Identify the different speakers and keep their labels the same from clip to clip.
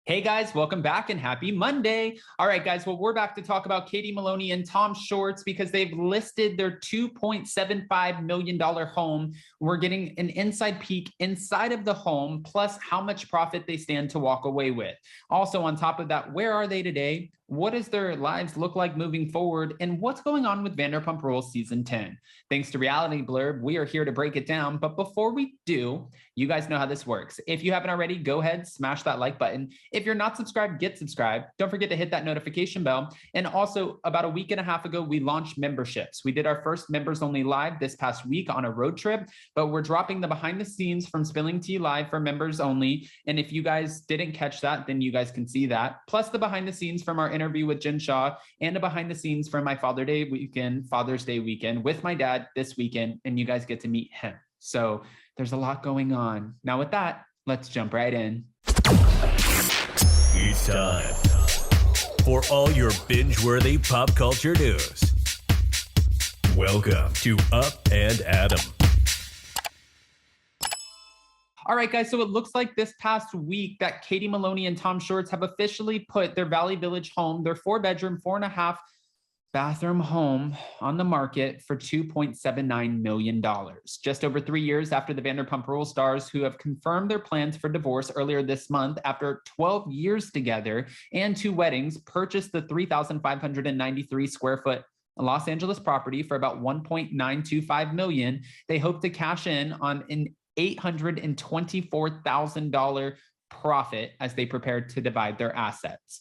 Speaker 1: Hey guys, welcome back and happy Monday. All right, guys, well, we're back to talk about Katie Maloney and Tom Shorts because they've listed their $2.75 million home. We're getting an inside peek inside of the home, plus how much profit they stand to walk away with. Also, on top of that, where are they today? What does their lives look like moving forward? And what's going on with Vanderpump Rules Season 10? Thanks to Reality Blurb, we are here to break it down. But before we do, you guys know how this works. If you haven't already, go ahead, smash that like button. If you're not subscribed, get subscribed. Don't forget to hit that notification bell. And also, about a week and a half ago, we launched memberships. We did our first members only live this past week on a road trip, but we're dropping the behind the scenes from Spilling Tea Live for members only. And if you guys didn't catch that, then you guys can see that. Plus the behind the scenes from our interview with Jen Shaw and a behind the scenes from my Father's Day weekend with my dad this weekend. And you guys get to meet him. So there's a lot going on. Now with that, let's jump right in.
Speaker 2: It's time for all your binge-worthy pop culture news. Welcome to Up and Adam.
Speaker 1: All right, guys, so it looks like this past week that Katie Maloney and Tom Shorts have officially put their Valley Village home, their 4-bedroom, 4.5-bathroom home on the market for $2.79 million. Just over 3 years after the Vanderpump Rules stars, who have confirmed their plans for divorce earlier this month after 12 years together and 2 weddings, purchased the 3,593 square foot Los Angeles property for about $1.925 million. They hope to cash in on an $824,000 profit as they prepare to divide their assets.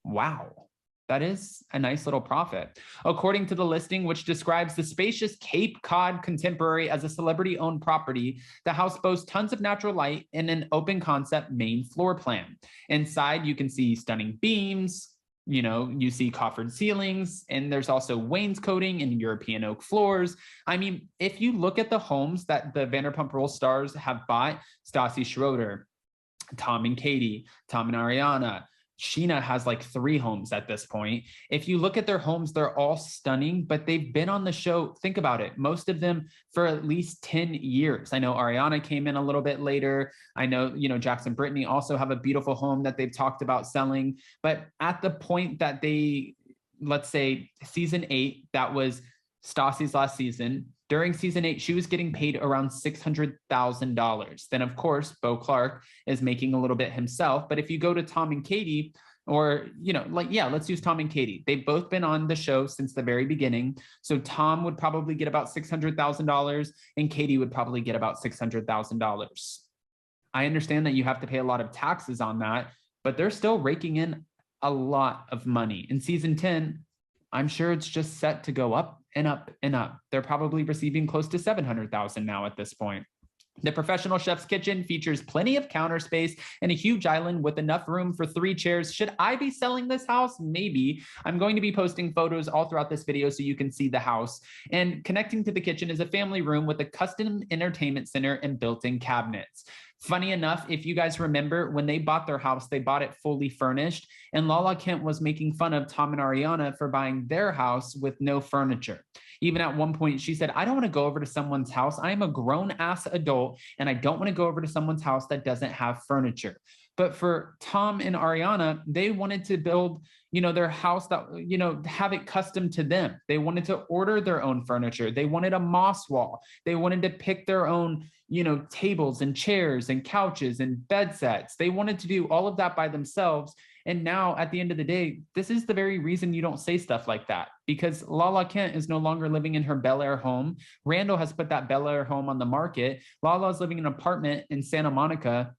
Speaker 1: Wow. That is a nice little profit. According to the listing, which describes the spacious Cape Cod Contemporary as a celebrity-owned property, the house boasts tons of natural light and an open concept main floor plan. Inside, you can see stunning beams, you see coffered ceilings, and there's also wainscoting and European oak floors. I mean, if you look at the homes that the Vanderpump Rules stars have bought, Stassi Schroeder, Tom and Katie, Tom and Ariana, Sheena has like 3 homes at this point. If you look at their homes, they're all stunning, but they've been on the show. Think about it. Most of them for at least 10 years. I know Ariana came in a little bit later. I know, Jackson Brittany also have a beautiful home that they've talked about selling. But at the point that let's say season 8, that was Stassi's last season. During season 8, she was getting paid around $600,000. Then, of course, Bo Clark is making a little bit himself. But if you go to Tom and Katie, or, let's use Tom and Katie. They've both been on the show since the very beginning. So Tom would probably get about $600,000 and Katie would probably get about $600,000. I understand that you have to pay a lot of taxes on that, but they're still raking in a lot of money. In season 10, I'm sure it's just set to go up and up and up. They're probably receiving close to $700,000 now at this point. The professional chef's kitchen features plenty of counter space and a huge island with enough room for 3 chairs. Should I be selling this house? Maybe. I'm going to be posting photos all throughout this video so you can see the house. And connecting to the kitchen is a family room with a custom entertainment center and built-in cabinets. Funny enough, if you guys remember, when they bought their house, they bought it fully furnished, and Lala Kent was making fun of Tom and Ariana for buying their house with no furniture. Even at one point, she said, I don't want to go over to someone's house. I am a grown-ass adult, and I don't want to go over to someone's house that doesn't have furniture. But for Tom and Ariana, they wanted to build, their house that, have it custom to them. They wanted to order their own furniture. They wanted a moss wall. They wanted to pick their own, tables and chairs and couches and bed sets. They wanted to do all of that by themselves. And now at the end of the day, this is the very reason you don't say stuff like that, because Lala Kent is no longer living in her Bel Air home. Randall has put that Bel Air home on the market. Lala is living in an apartment in Santa Monica.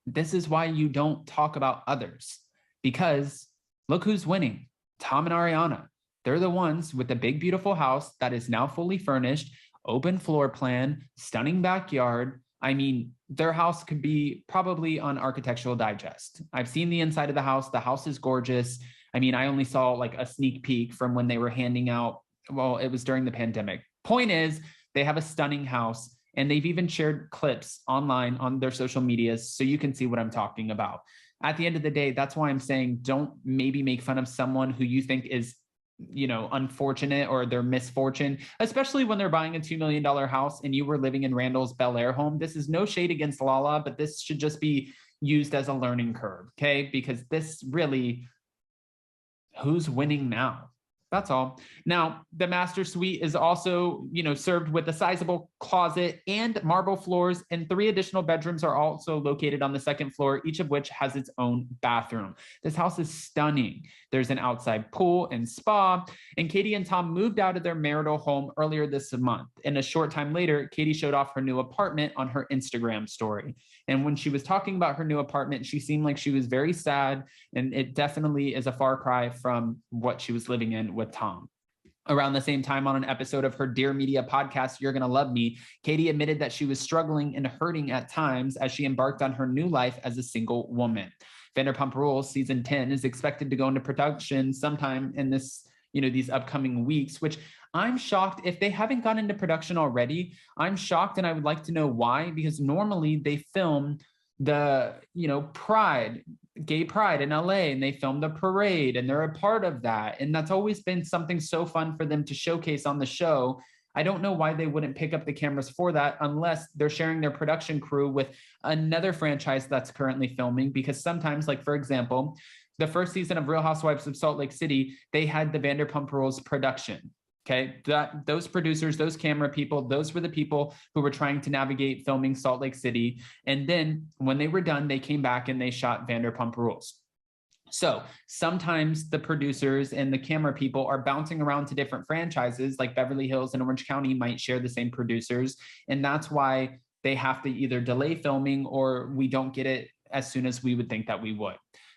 Speaker 1: This is why you don't talk about others, because look who's winning. Tom and Ariana. They're the ones with the big, beautiful house that is now fully furnished, open floor plan, stunning backyard. I mean, their house could be probably on Architectural Digest. I've seen the inside of the house. The house is gorgeous. I mean, I only saw like a sneak peek from when they were handing out, well, it was during the pandemic. Point is, they have a stunning house. And they've even shared clips online on their social medias so you can see what I'm talking about. At the end of the day, that's why I'm saying don't maybe make fun of someone who you think is, unfortunate or their misfortune, especially when they're buying a $2 million house and you were living in Randall's Bel Air home. This is no shade against Lala, but this should just be, used as a learning curve, okay? Because this really, who's winning now? That's all. Now, the master suite is also, served with a sizable closet and marble floors, and 3 additional bedrooms are also located on the 2nd floor, each of which has its own bathroom. This house is stunning. There's an outside pool and spa, and Katie and Tom moved out of their marital home earlier this month. And a short time later, Katie showed off her new apartment on her Instagram story. And when she was talking about her new apartment, she seemed like she was very sad, and it definitely is a far cry from what she was living in with Tom. Around the same time, on an episode of her Dear Media podcast, You're Gonna Love Me, Katie admitted that she was struggling and hurting at times as she embarked on her new life as a single woman. Vanderpump Rules season 10 is expected to go into production sometime in these upcoming weeks, which I'm shocked if they haven't gone into production already. I'm shocked, and I would like to know why, because normally they film the, gay pride in LA, and they film the parade, and they're a part of that. And that's always been something so fun for them to showcase on the show. I don't know why they wouldn't pick up the cameras for that unless they're sharing their production crew with another franchise that's currently filming, because sometimes, like for example, the first season of Real Housewives of Salt Lake City, they had the Vanderpump Rules production. Okay, those producers, those camera people, those were the people who were trying to navigate filming Salt Lake City. And then when they were done, they came back and they shot Vanderpump Rules. So sometimes the producers and the camera people are bouncing around to different franchises, like Beverly Hills and Orange County might share the same producers. And that's why they have to either delay filming or we don't get it as soon as we would think that we would.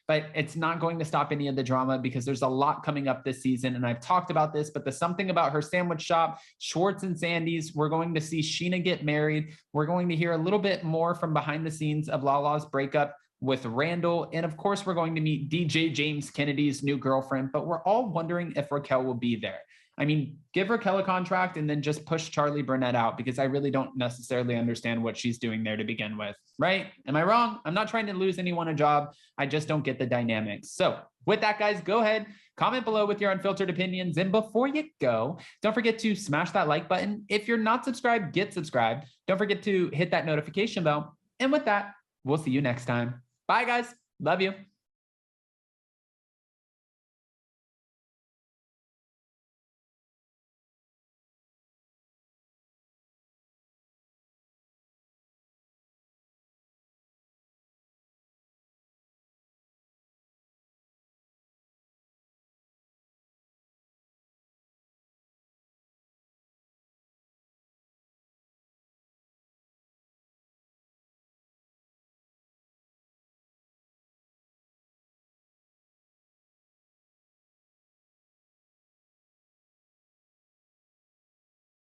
Speaker 1: But it's not going to stop any of the drama, because there's a lot coming up this season. And I've talked about this, but the Something About Her sandwich shop, Schwartz and Sandy's, we're going to see Sheena get married. We're going to hear a little bit more from behind the scenes of Lala's breakup with Randall. And of course, we're going to meet DJ James Kennedy's new girlfriend, but we're all wondering if Raquel will be there. I mean, give Raquel a contract and then just push Charlie Burnett out, because I really don't necessarily understand what she's doing there to begin with, right? Am I wrong? I'm not trying to lose anyone a job. I just don't get the dynamics. So with that, guys, go ahead, comment below with your unfiltered opinions. And before you go, don't forget to smash that like button. If you're not subscribed, get subscribed. Don't forget to hit that notification bell. And with that, we'll see you next time. Bye, guys. Love you.